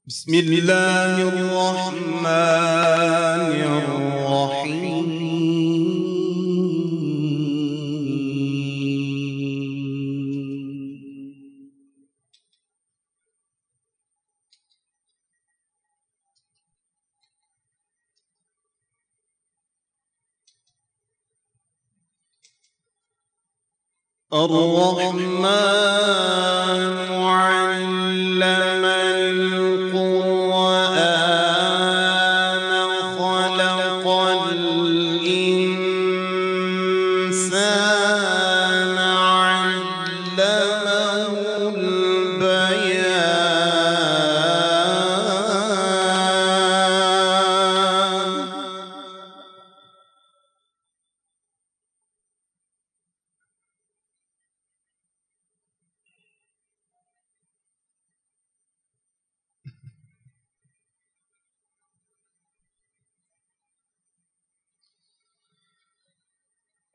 بسم الله الرحمن الرحيم. الرحمن علم القرآن خلق الإنسان علمه البيان.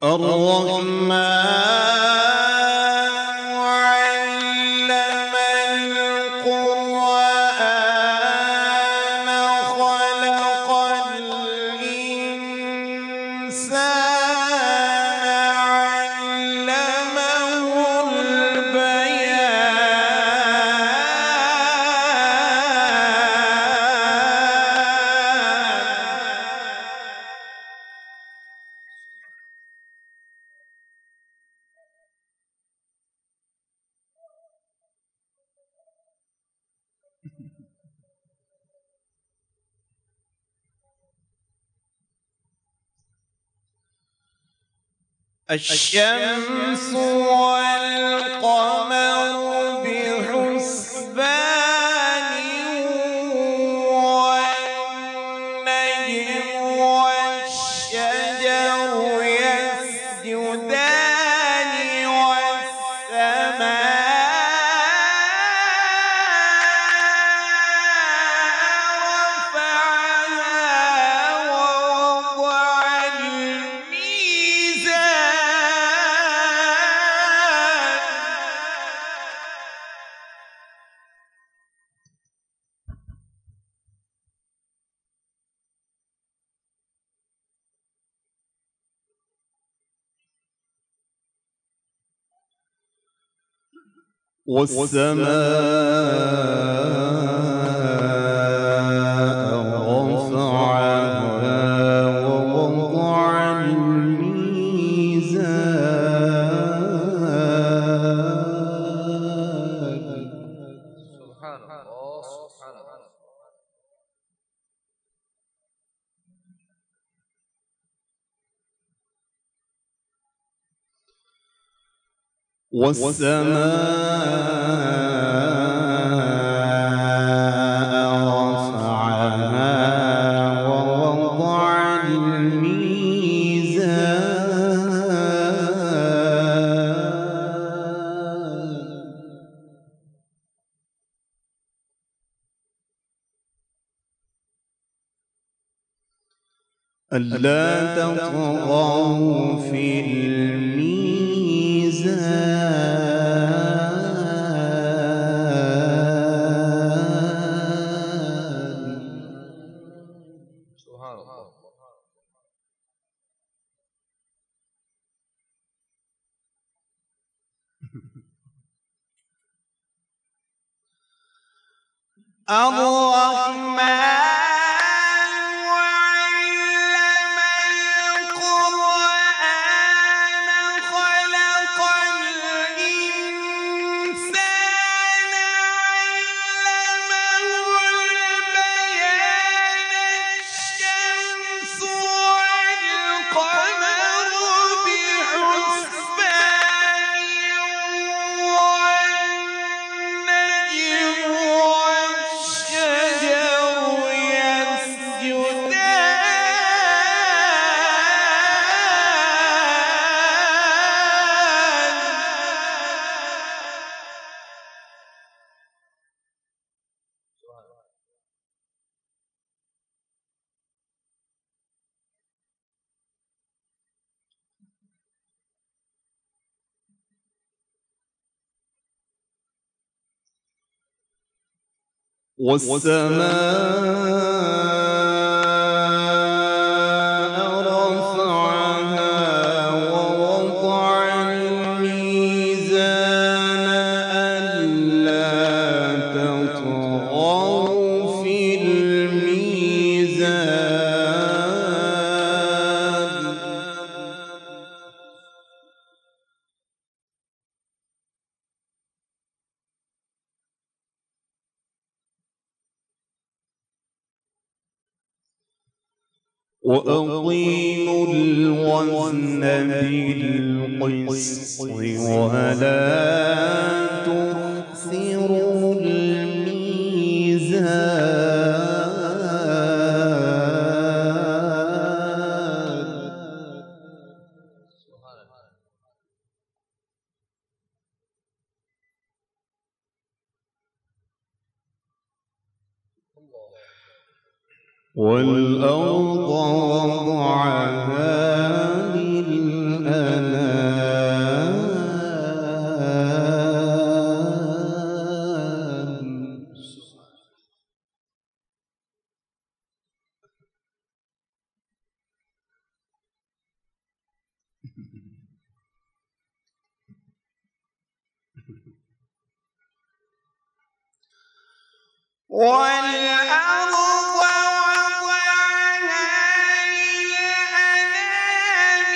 الرحمن علم القرآن خلق الإنسان علمه البيان. الشمس والقمر بحسبان والنجم والشجر يسجدان والسماء والسماء رفعها ووضع الميزان. سبحان الله سبحان الله. والسماء رفعها ووضع الميزان. ألا تطغوا في الميزان. سبحان الله. الرحمن علم القرآن خلق الإنسان علمه البيان. الشمس والقمر بحسبان والنجم والشجر والسماء رفعها ووضع الميزان ألا تطغوا في الميزان وأقيموا الوزن بالقسط ولا تخسروا الميزان والأرض وضعها للأنام والأرض وضعها للأنام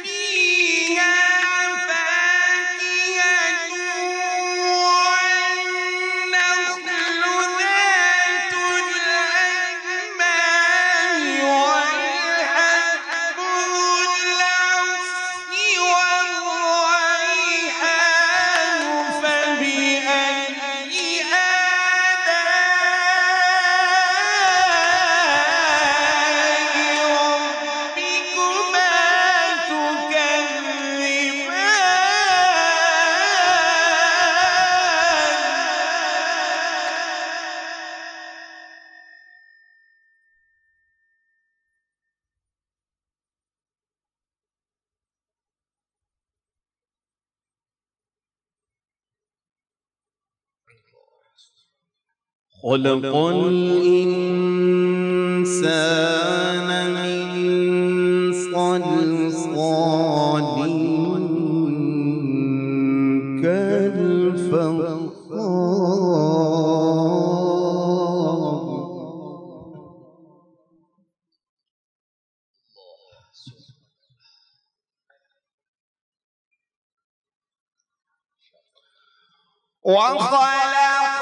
فيها فاكهة والنخل ذات الأكمام والحب ذو العصف والريحان فبأي خلق الإنسان من صلصال كالفخار وخلق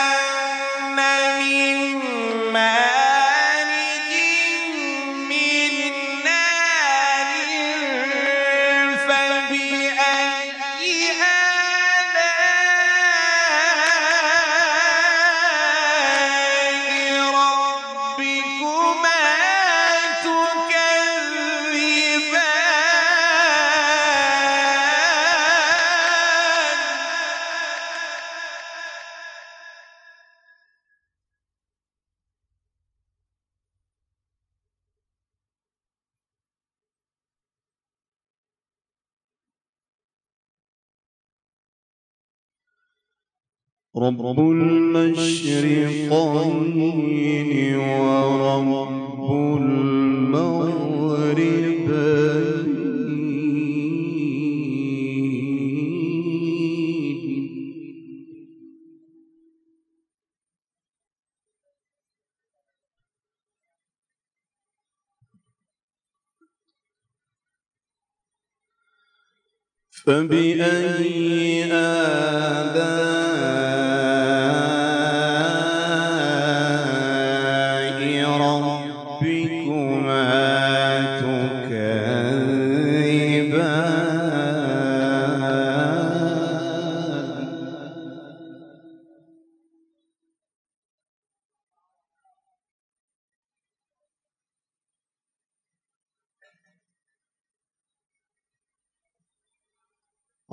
الجان من مارج من نار فبأي آلاء ربكما رب المشرقين ورب المغربين فبأي آلاء ربكما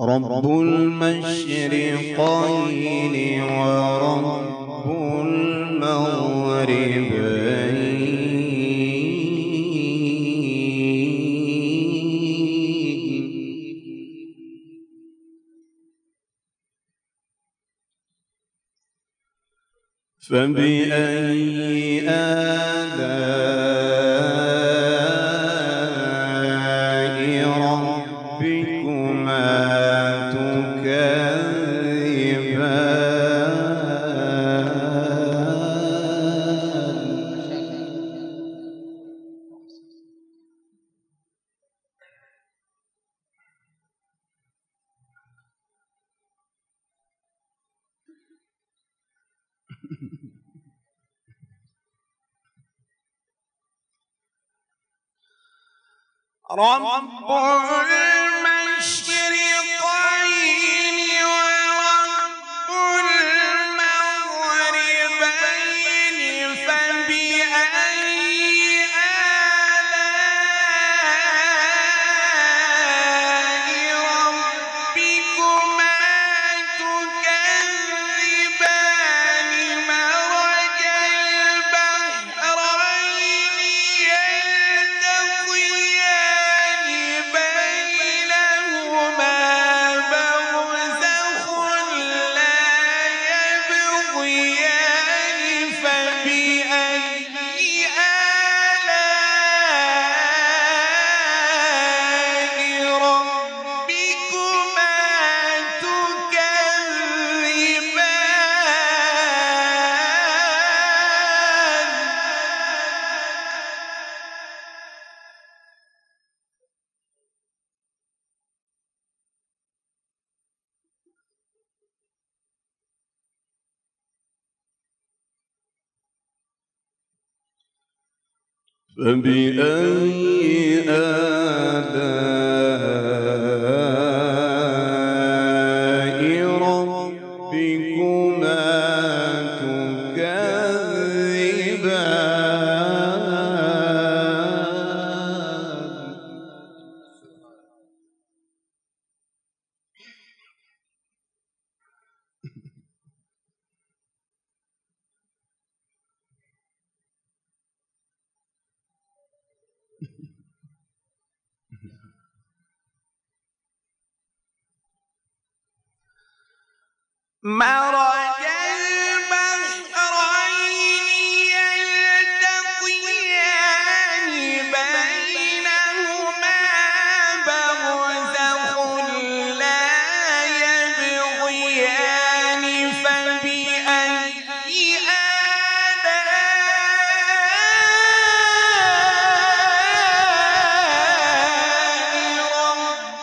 تكذبان رب المشرقين ورب المغربين فبأي آلاء ربكما رب المشرقين ورب المغربين فبأي آلاء ربكما تكذبان مرج البحرين يلتقيان بينهما برزخ لا يبغيان فبأي آلاء ربكما تكذبان فبأي آلاء ربكما تكذبان مرج البحرين يلتقيان بينهما برزخ لا يبغيان فبأي آلاء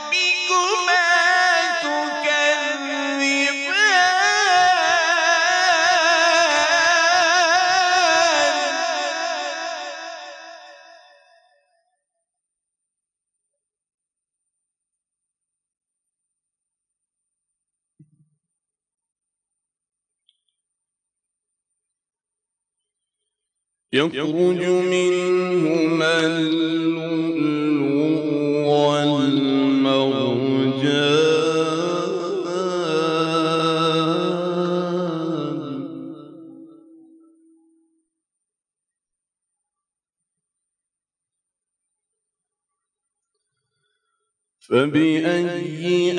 ربكما تكذبان يخرج منهما اللؤلؤ والمرجان فبأي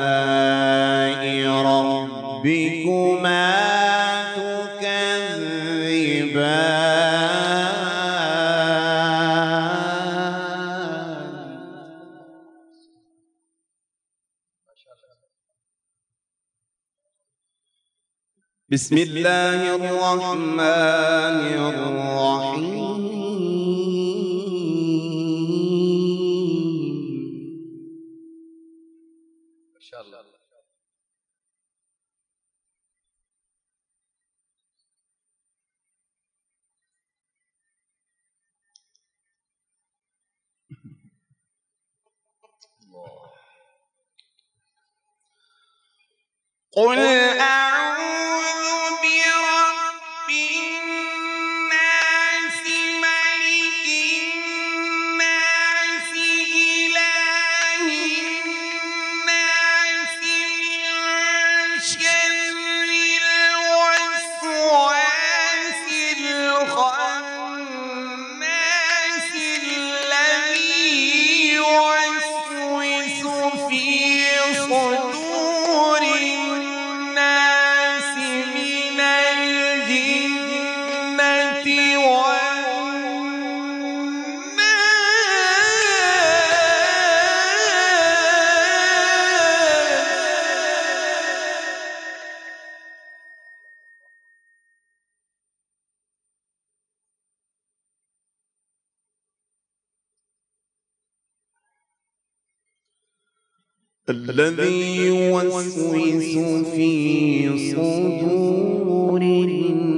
آلاء ربكما تكذبان بسم الله الرحمن الرحيم ما شاء الله. قل أعوذ برب الناس ملك الناس إله الناس من شر الوسواس الخناس الذي يوسوس في صدور الذي يوسوس في صدور الناس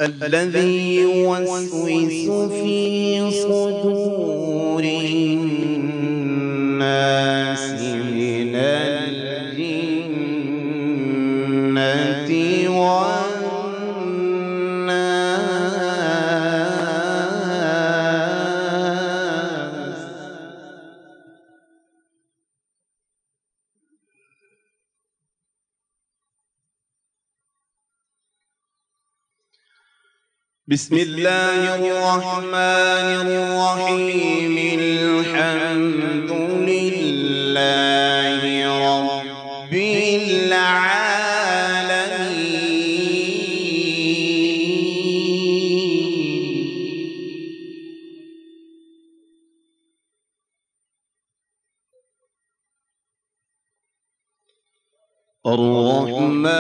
الذي يوسوس في صدور الناس من الجنة والناس. بسم الله الرحمن الرحيم. الحمد لله رب العالمين الرحمن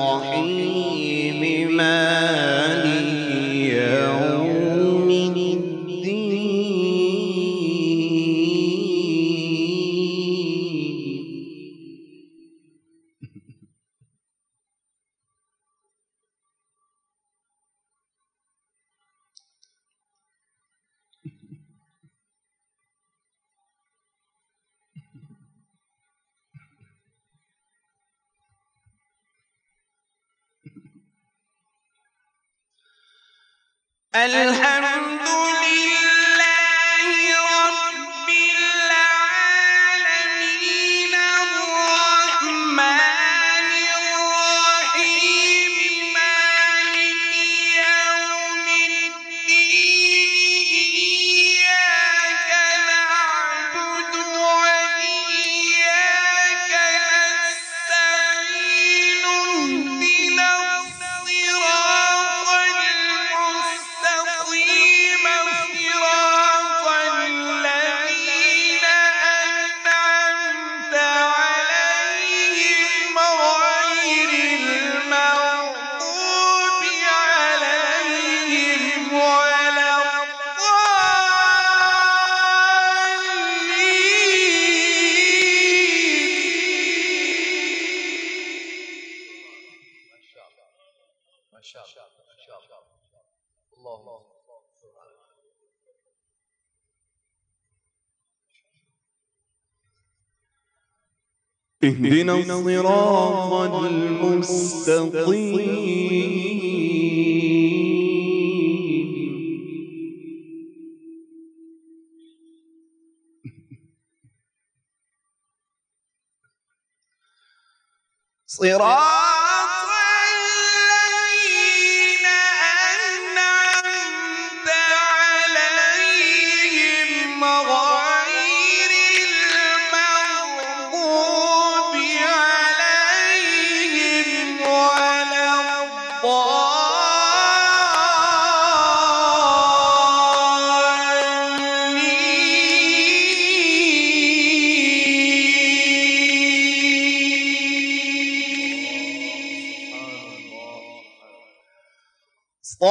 الرحيم مالك يوم الحمد لله رب العالمين الرحمن الرحيم مالك يوم الدين إياك نعبد وإياك نستعين اهدنا الصراط المستقيم صراط الذين أنعمت عليهم غير المغضوب عليهم ولا الضالين. ما شاء الله ما شاء الله. الله اهدنا الصراط المستقيم صراط الذين أنعمت عليهم غير المغضوب عليهم ولا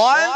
الضالين.